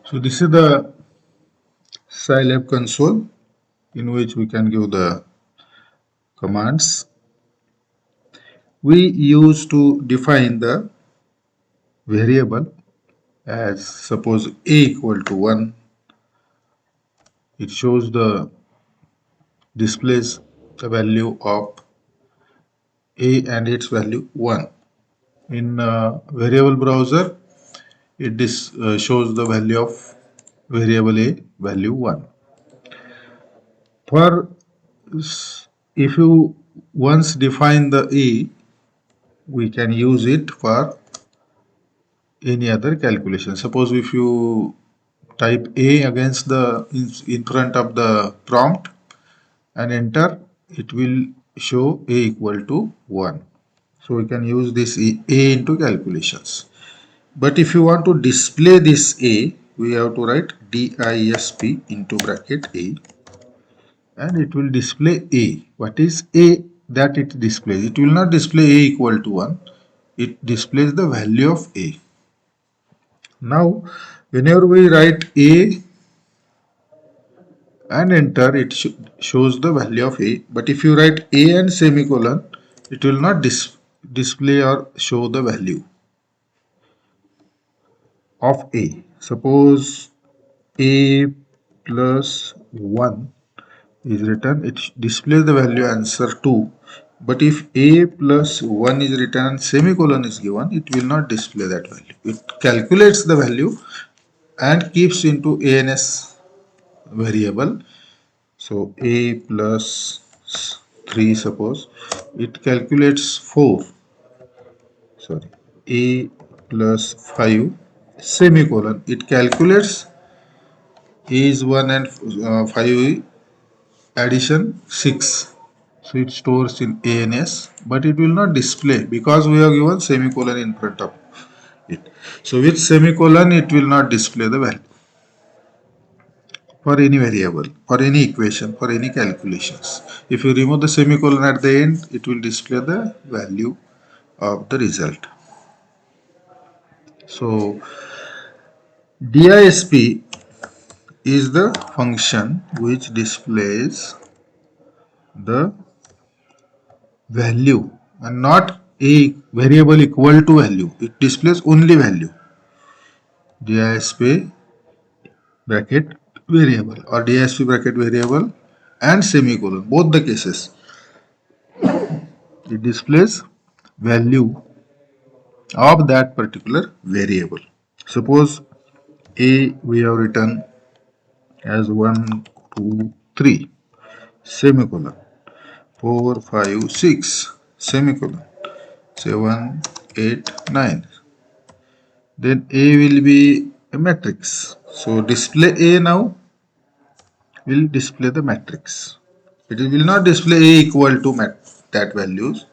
So this is the Scilab console in which we can give the commands. We use to define the variable as suppose a equal to 1. It shows the displays the value of a and its value 1. In variable browser, it shows the value of variable a value 1. For if you once define the a, we can use it for any other calculation. Suppose if you type a against the in front of the prompt and enter, it will show a equal to 1. So we can use this a into calculations. But if you want to display this a, we have to write disp into bracket a, and it will display a. What is a that it displays? It will not display a equal to 1. It displays the value of a. Now, whenever we write a and enter, it shows the value of a. But if you write a and semicolon, it will not display or show the value of a. Suppose a plus 1 is written, it displays the value answer 2. But if a plus 1 is written and semicolon is given, it will not display that value. It calculates the value and keeps into ANS variable. So a plus 3, suppose it calculates 4. Sorry, a plus 5 semicolon. It calculates a is 1 and 5 addition 6. So it stores in ANS, but it will not display because we have given semicolon in front of it. So with semicolon, it will not display the value for any variable, for any equation, for any calculations. If you remove the semicolon at the end, it will display the value of the result. So disp is the function which displays the value and not a variable equal to value. It displays only value. disp bracket variable or disp bracket variable and semicolon, both the cases. It displays value of that particular variable. Suppose a we have written as 1, 2, 3 semicolon, 4, 5, 6 semicolon, 7, 8, 9. Then a will be a matrix. So display a now will display the matrix. It will not display a equal to that values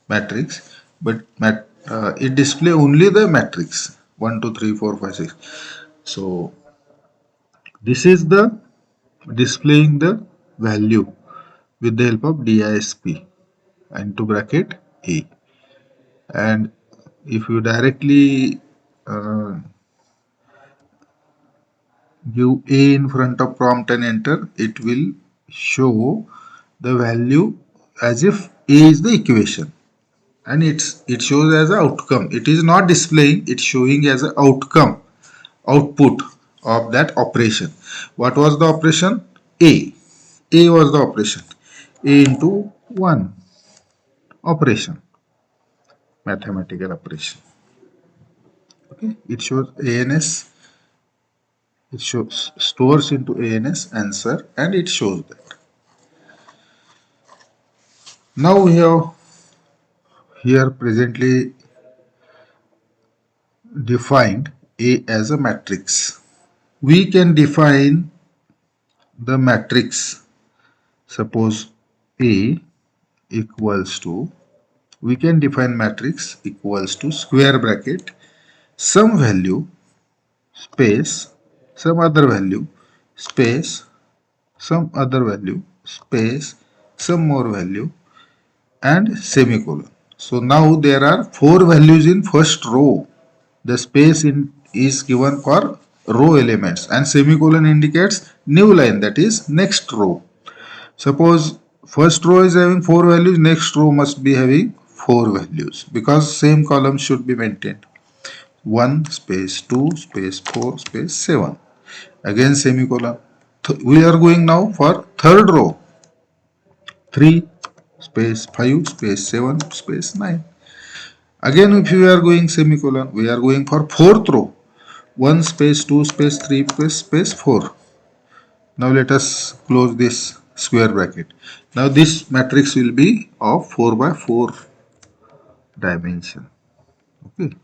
matrix, but it display only the matrix 1, 2, 3, 4, 5, 6. So this is the displaying the value with the help of disp into bracket a. And if you directly give a in front of prompt and enter, it will show the value as if a is the equation, and it shows as an outcome. It is not displaying, it's showing as an output of that operation. What was the operation? A was the operation. A into 1 operation, mathematical operation. Okay, it shows ANS. It shows stores into ANS answer, and it shows that. Now we have here presently defined A as a matrix. We can define the matrix. Suppose A equals to, we can define matrix equals to square bracket some value space some other value space some other value space some more value and semicolon. So now there are 4 values in first row. The space is given for row elements, and semicolon indicates new line, that is next row. Suppose first row is having 4 values, next row must be having 4 values because same column should be maintained. 1 space 2 space 4 space 7. Again semicolon. We are going now for third row. 3 space 5 space 7 space 9. Again if we are going semicolon, we are going for fourth row. 1 space 2 space 3 space 4. Now let us close this square bracket. Now this matrix will be of 4 by 4 dimension. Okay.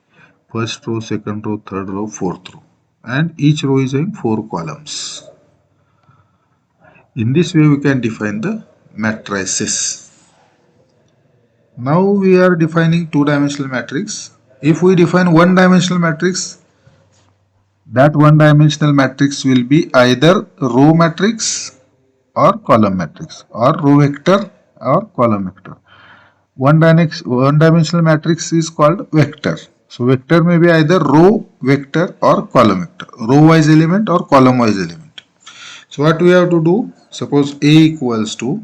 First row, second row, third row, fourth row. And each row is having 4 columns. In this way we can define the matrices. Now we are defining two-dimensional matrix. If we define one-dimensional matrix, that one-dimensional matrix will be either row matrix or column matrix, or row vector or column vector. One-dimensional matrix is called vector. So vector may be either row vector or column vector, row-wise element or column-wise element. So what we have to do? Suppose A equals to,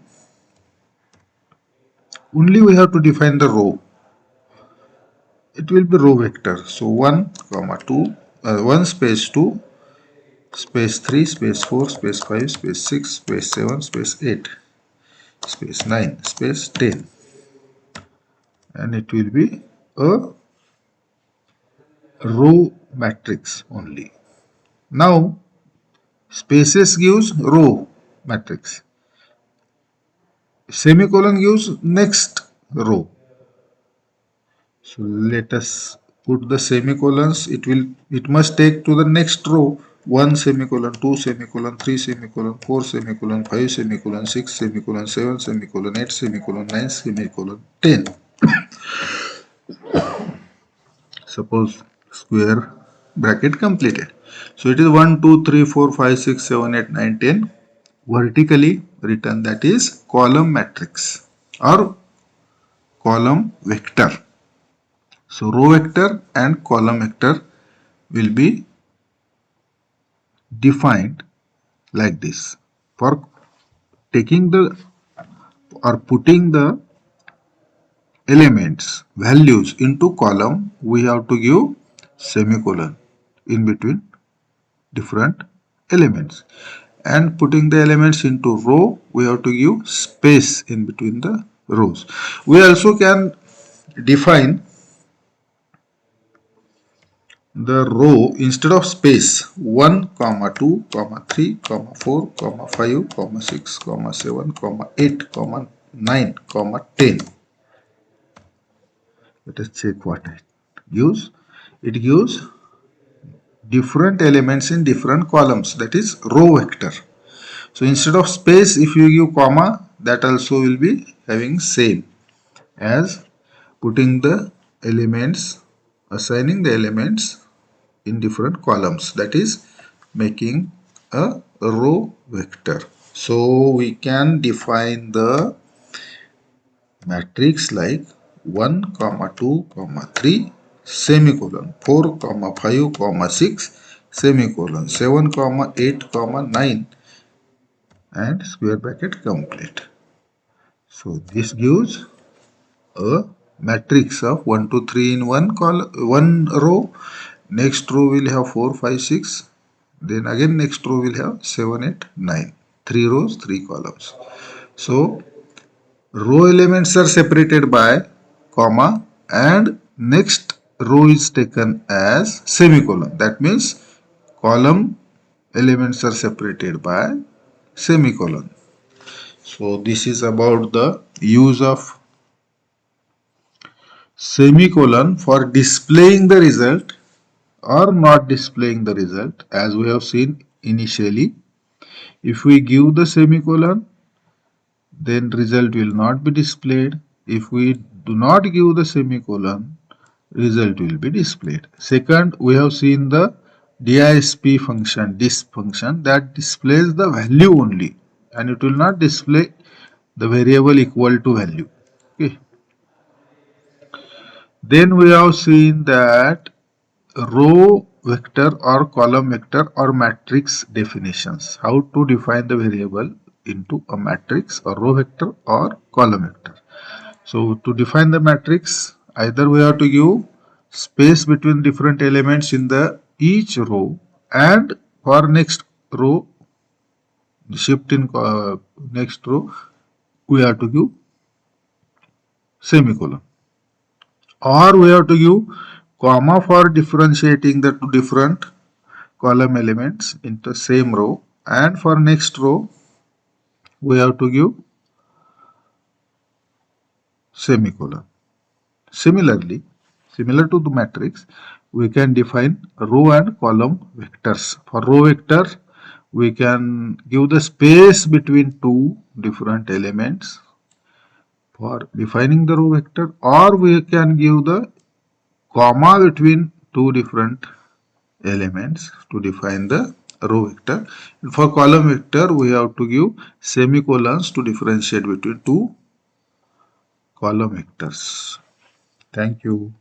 only we have to define the row. It will be row vector. So 1 comma 2, 1 space 2 space 3 space 4 space 5 space 6 space 7 space 8 space 9 space 10, and it will be a row matrix only. Now spaces gives row matrix, semicolon gives next row. So let us put the semicolons. It must take to the next row 1 semicolon, 2 semicolon, 3 semicolon, 4 semicolon, 5 semicolon, 6 semicolon, 7 semicolon, 8 semicolon, 9 semicolon, 10. Suppose square bracket completed. So it is 1, 2, 3, 4, 5, 6, 7, 8, 9, 10 vertically written, that is column matrix or column vector. So row vector and column vector will be defined like this. For taking the or putting the elements values into column, we have to give semicolon in between different elements, and putting the elements into row, we have to give space in between the rows. We also can define the row instead of space 1 comma 2 comma 3 comma 4 comma 5 comma 6 comma 7 comma 8 comma 9 comma 10. Let us check what it gives. It gives different elements in different columns, that is row vector. So instead of space, if you give comma, that also will be having same as putting the elements, assigning the elements in different columns, that is making a row vector. So we can define the matrix like 1 comma 2 comma 3 semicolon 4 comma 5 comma 6 semicolon 7 comma 8 comma 9 and square bracket complete. So this gives a matrix of 1 2 3 in one row. Next row will have 4 5 6, then again next row will have 7 8 9, 3 rows 3 columns. So row elements are separated by comma and next row is taken as semicolon. That means column elements are separated by semicolon. So this is about the use of semicolon for displaying the result or not displaying the result, as we have seen initially. If we give the semicolon, then result will not be displayed. If we do not give the semicolon, result will be displayed. Second, we have seen the disp function that displays the value only, and it will not display the variable equal to value. Okay. Then we have seen that row vector or column vector or matrix definitions. How to define the variable into a matrix or row vector or column vector. So to define the matrix, either we have to give space between different elements in the each row, and for next row, shift in next row, we have to give semicolon, or we have to give comma for differentiating the two different column elements into same row, and for next row we have to give semicolon. Similarly, similar to the matrix, we can define row and column vectors. For row vector, we can give the space between two different elements for defining the row vector, or we can give the comma between two different elements to define the row vector. For column vector, we have to give semicolons to differentiate between two column vectors. Thank you.